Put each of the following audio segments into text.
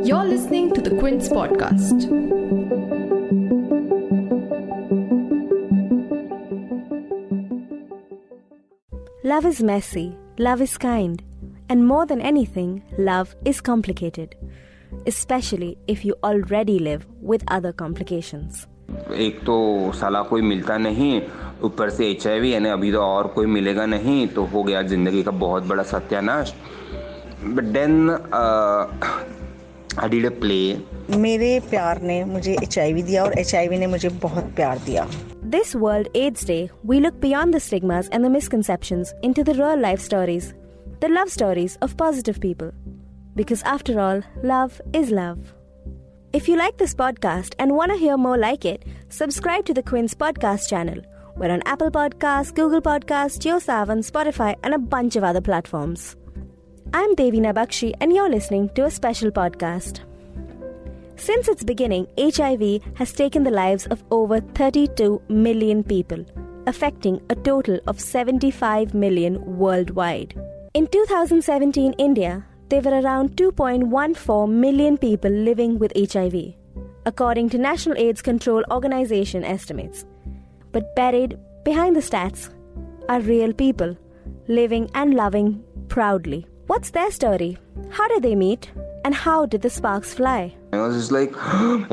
You're listening to the Quint podcast. Love is messy, love is kind, and more than anything, love is complicated, especially if you already live with other complications. एक तो साला कोई मिलता नहीं, ऊपर से HIV यानी अभी तो और कोई मिलेगा नहीं, तो हो गया जिंदगी का बहुत बड़ा सत्यानाश. But then I did a play. मेरे प्यार ने मुझे HIV दिया और HIV ने मुझे बहुत प्यार दिया. This World AIDS Day, we look beyond the stigmas and the misconceptions into the real life stories, the love stories of positive people. Because after all, love is love. If you like this podcast and want to hear more like it, subscribe to the Quint's podcast channel. We're on Apple Podcasts, Google Podcasts, JioSaavn, Spotify, and a bunch of other platforms. I'm Devina Bakshi, and you're listening to a special podcast. Since its beginning, HIV has taken the lives of over 32 million people, affecting a total of 75 million worldwide. In 2017 India, there were around 2.14 million people living with HIV, according to National AIDS Control Organization estimates. But buried behind the stats are real people, living and loving proudly. What's their story? How did they meet? And how did the sparks fly? I was just like,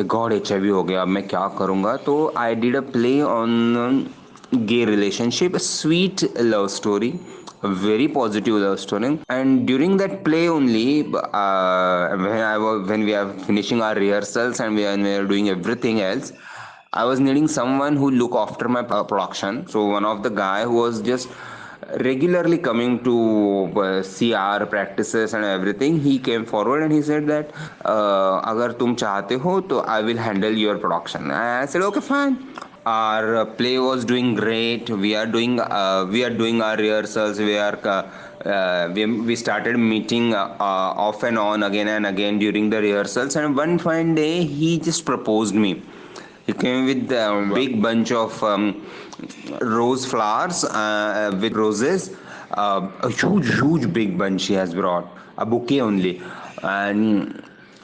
God, HIV हो गया, अब मैं क्या करूँगा? तो I did a play on gay relationship, a sweet love story, a very positive love story. And during that play only, when we are finishing our rehearsals and we are doing everything else, I was needing someone who look after my production. So one of the guy who was just regularly coming to see our practices and everything, he came forward and he said that अगर तुम चाहते हो तो I will handle your production. And I said okay, fine. Our play was doing great. We are doing our rehearsals. We started meeting off and on again and again during the rehearsals. And one fine day, he just proposed me. He came with a big bunch of rose flowers with roses. A huge big bunch he has brought. A bouquet only. And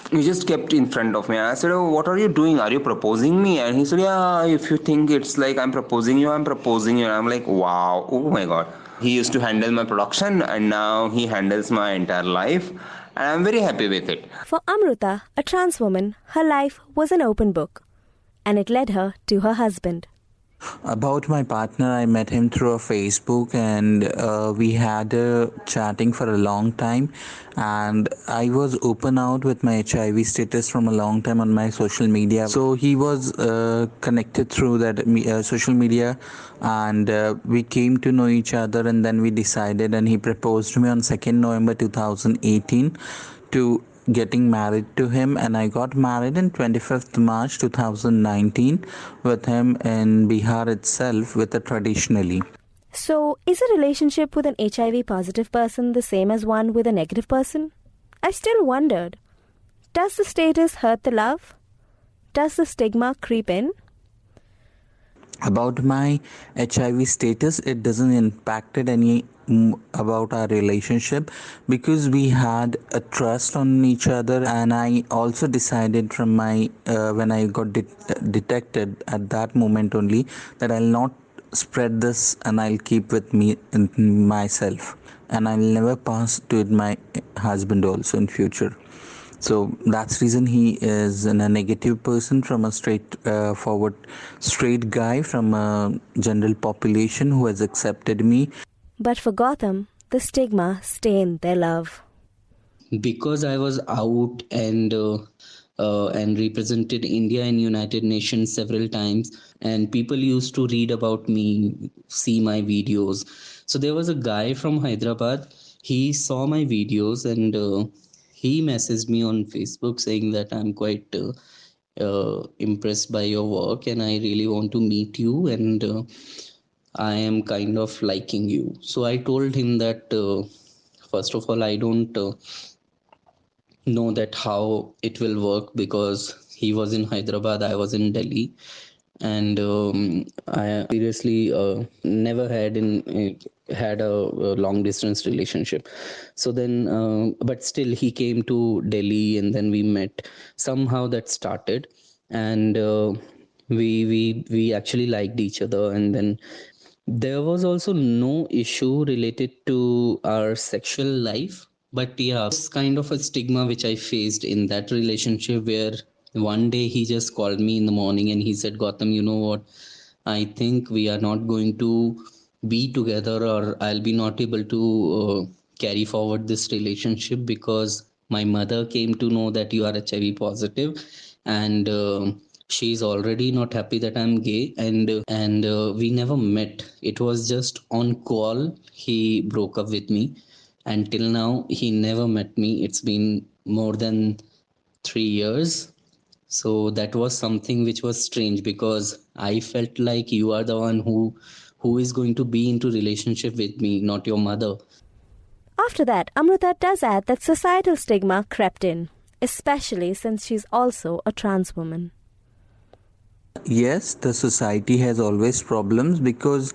he just kept in front of me. I said, oh, what are you doing? Are you proposing me? And he said, yeah, if you think it's like I'm proposing you, I'm proposing you. And I'm like, wow, oh my God. He used to handle my production and now he handles my entire life. And I'm very happy with it. For Amruta, a trans woman, her life was an open book. And it led her to her husband. About my partner, I met him through a Facebook and we had chatting for a long time, and I was open out with my HIV status from a long time on my social media. So he was connected through that social media, and we came to know each other, and then we decided, and he proposed to me on 2nd November 2018 to getting married to him, and I got married in 25th March 2019 with him in Bihar itself traditionally. So, is a relationship with an HIV positive person the same as one with a negative person? I still wondered. Does the status hurt the love? Does the stigma creep in? About my HIV status, it doesn't impact any about our relationship because we had a trust on each other, and I also decided from my when I got detected at that moment only that I'll not spread this and I'll keep with me in myself, and I'll never pass to it my husband also in future. So that's reason he is a negative person from a straightforward straight guy from a general population who has accepted me. But for Gotham, the stigma stained their love. Because I was out and represented India in United Nations several times, and people used to read about me, see my videos. So there was a guy from Hyderabad. He saw my videos and he messaged me on Facebook saying that I'm quite impressed by your work and I really want to meet you, and I am kind of liking you. So I told him that first of all, I don't know that how it will work because he was in Hyderabad, I was in Delhi, and I seriously never had had a long distance relationship. So then but still he came to Delhi, and then we met. Somehow that started, and we actually liked each other. And then there was also no issue related to our sexual life, but yeah, it's kind of a stigma which I faced in that relationship, where one day he just called me in the morning and he said, Gotham, you know what, I think we are not going to be together, or I'll be not able to carry forward this relationship, because my mother came to know that you are HIV positive, and she's already not happy that I'm gay. And we never met. It was just on call he broke up with me. Until now, he never met me. It's been more than 3 years. So that was something which was strange, because I felt like you are the one who is going to be into relationship with me, not your mother. After that, Amrita does add that societal stigma crept in, especially since she's also a trans woman. Yes, the society has always problems because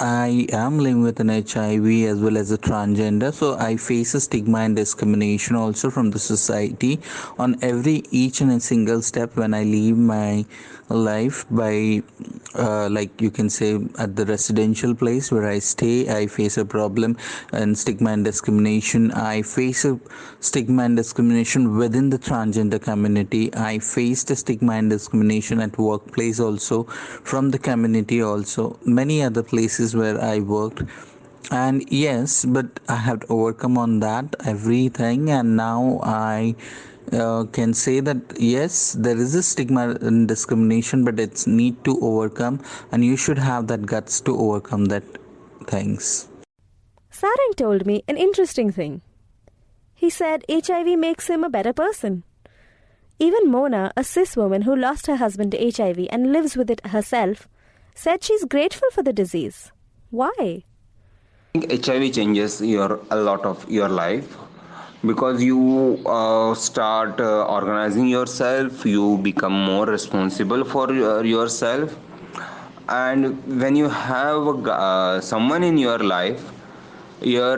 I am living with an HIV as well as a transgender, so I face a stigma and discrimination also from the society on each and a single step when I leave my life. By like you can say, at the residential place where I stay, I face a problem and stigma and discrimination. I face a stigma and discrimination within the transgender community. I faced a stigma and discrimination at workplace also, from the community also, many other places where I worked. And yes, but I have to overcome on that everything, and now I can say that yes, there is a stigma and discrimination, but it's need to overcome, and you should have that guts to overcome that things. Sarang told me an interesting thing. He said HIV makes him a better person. Even Mona, a cis woman who lost her husband to HIV and lives with it herself, said she's grateful for the disease. Why? I think HIV changes a lot of your life, because you start organizing yourself, you become more responsible for yourself, and when you have someone in your life, your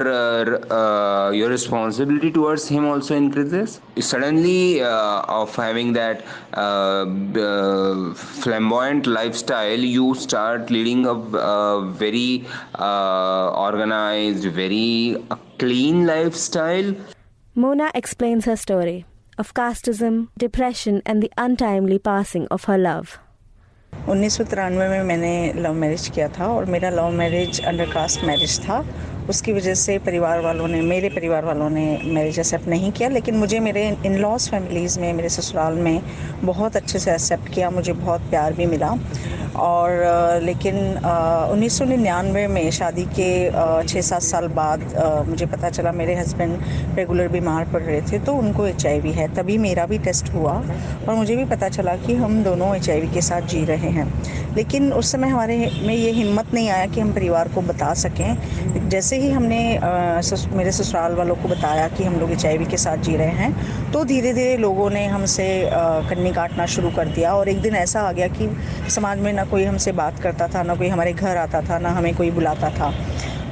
responsibility towards him also increases. Suddenly, of having that flamboyant lifestyle, you start leading a very organized, very clean lifestyle. Mona explains her story of casteism, depression, and the untimely passing of her love. 1993 में मैंने love marriage किया था, और मेरा love marriage under caste marriage था। उसकी वजह से मेरे परिवार वालों ने मैरिज एक्सेप्ट नहीं किया, लेकिन मुझे मेरे इन लॉज फैमिलीज़ में, मेरे ससुराल में बहुत अच्छे से एक्सेप्ट किया, मुझे बहुत प्यार भी मिला। और लेकिन 1999 में शादी के 6-7 साल बाद मुझे पता चला मेरे हस्बैंड रेगुलर बीमार पड़ रहे थे, तो उनको HIV है। तभी मेरा भी टेस्ट हुआ और मुझे भी पता चला कि हम दोनों HIV के साथ जी रहे हैं। लेकिन उस समय हमारे में ये हिम्मत नहीं आया कि हम परिवार को बता सकें। जैसे ही हमने मेरे ससुराल वालों को बताया कि हम लोग HIV के साथ जी रहे हैं, तो धीरे धीरे लोगों ने हमसे कन्नी काटना शुरू कर दिया। और एक दिन ऐसा आ गया कि समाज में ना कोई हमसे बात करता था, ना कोई हमारे घर आता था, ना हमें कोई बुलाता था।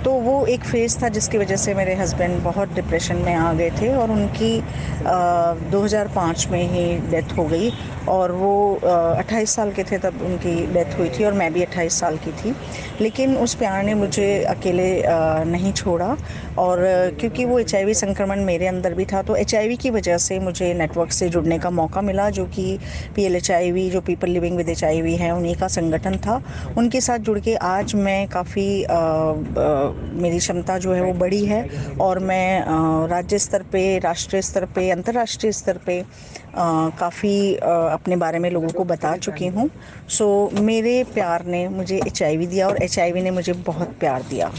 तो वो एक फ़ेज़ था जिसकी वजह से मेरे हस्बैंड बहुत डिप्रेशन में आ गए थे, और उनकी 2005 में ही डेथ हो गई। और वो 28 साल के थे तब उनकी डेथ हुई थी, और मैं भी 28 साल की थी। लेकिन उस प्यार ने मुझे अकेले नहीं छोड़ा, और क्योंकि वो HIV संक्रमण मेरे अंदर भी था, तो HIV की वजह से मुझे नेटवर्क से जुड़ने का मौका मिला, जो कि PLHIV, जो पीपल लिविंग विद HIV हैं, उन्हीं का संगठन था। उनके साथ जुड़ के आज मैं काफ़ी मेरी क्षमता जो है वो बड़ी है, और मैं राज्य स्तर पे, राष्ट्रीय स्तर पे, अंतर्राष्ट्रीय स्तर पे काफ़ी अपने बारे में लोगों को बता चुकी हूँ। सो मेरे प्यार ने मुझे HIV दिया, और HIV ने मुझे बहुत प्यार दिया।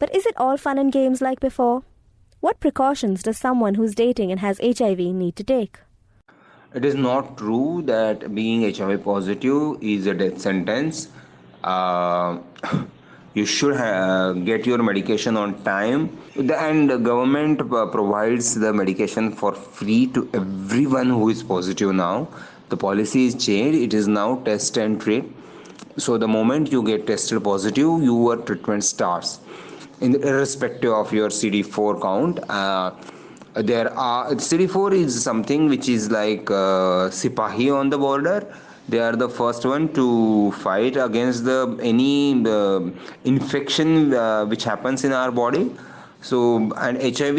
But is it all fun and games like before? What precautions does someone who's dating and has HIV need to take? It is not true that being HIV positive is a death sentence. Uh, you should get your medication on time, and the government provides the medication for free to everyone who is positive now. The policy is changed. It is now test and treat. So the moment you get tested positive, your treatment starts, irrespective of your CD4 count. There are CD4 is something which is like Sipahi on the border. They are the first one to fight against the any infection which happens in our body. So, and HIV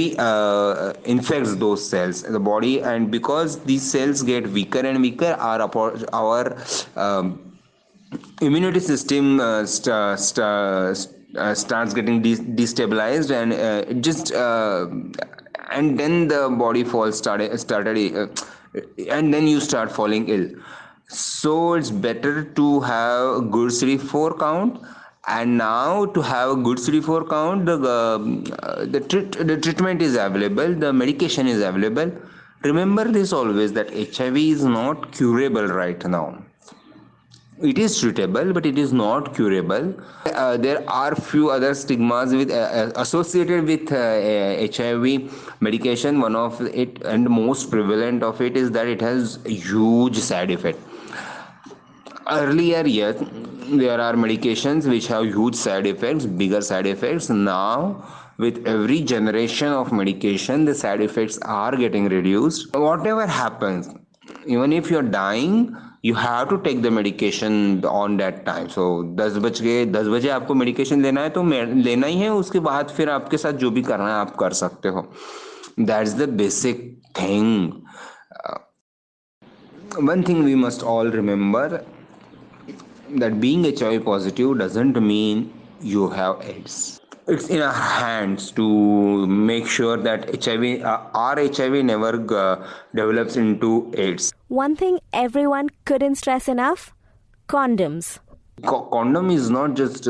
infects those cells in the body, and because these cells get weaker and weaker, our immunity system starts getting destabilized, and it just and then the body falls started and then you start falling ill. So it's better to have a good CD4 count. And now to have a good CD4 count, the treatment is available, the medication is available. Remember this always, that HIV is not curable right now. It is treatable, but it is not curable. There are few other stigmas associated with HIV medication. One of it, and most prevalent of it, is that it has a huge side effect. Earlier, yes, there are medications which have huge side effects, bigger side effects. Now, with every generation of medication, the side effects are getting reduced. Whatever happens, even if you're dying, you have to take the medication on that time. So 10 बजे आपको medication लेना है तो लेना ही है. उसके बाद फिर आपके साथ जो भी करना है आप कर सकते हो. That's the basic thing. One thing we must all remember, that being HIV positive doesn't mean you have AIDS. It's in our hands to make sure that our HIV never develops into AIDS. One thing everyone couldn't stress enough: condoms. Condom is not just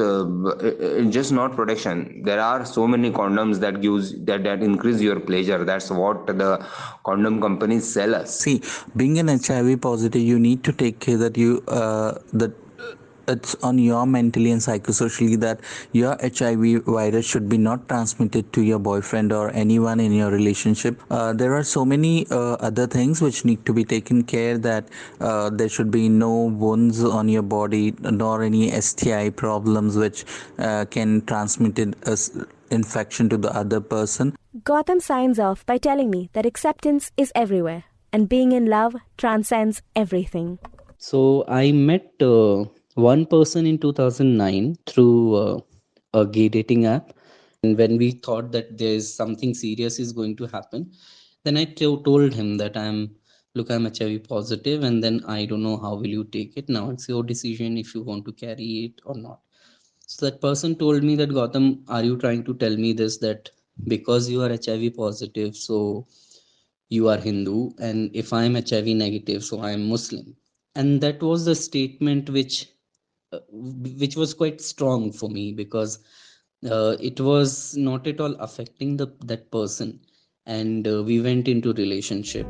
not protection. There are so many condoms that increase your pleasure. That's what the condom companies sell us. See, being an HIV positive, you need to take care that it's on your mentally and psychosocially that your HIV virus should be not transmitted to your boyfriend or anyone in your relationship. There are so many other things which need to be taken care, that there should be no wounds on your body, nor any STI problems which can transmit infection to the other person. Gautam signs off by telling me that acceptance is everywhere and being in love transcends everything. So I met one person in 2009 through a gay dating app. And when we thought that there's something serious is going to happen, then I told him that I'm HIV positive, and then I don't know how will you take it. Now it's your decision if you want to carry it or not. So that person told me that, Gautam, are you trying to tell me this, that because you are HIV positive, so you are Hindu, and if I'm HIV negative, so I'm Muslim? And that was the statement which was quite strong for me, because it was not at all affecting that person, and we went into relationship.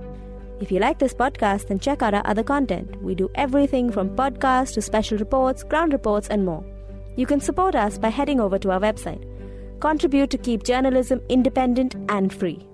If you like this podcast, then check out our other content. We do everything from podcasts to special reports, ground reports, and more. You can support us by heading over to our website. Contribute to keep journalism independent and free.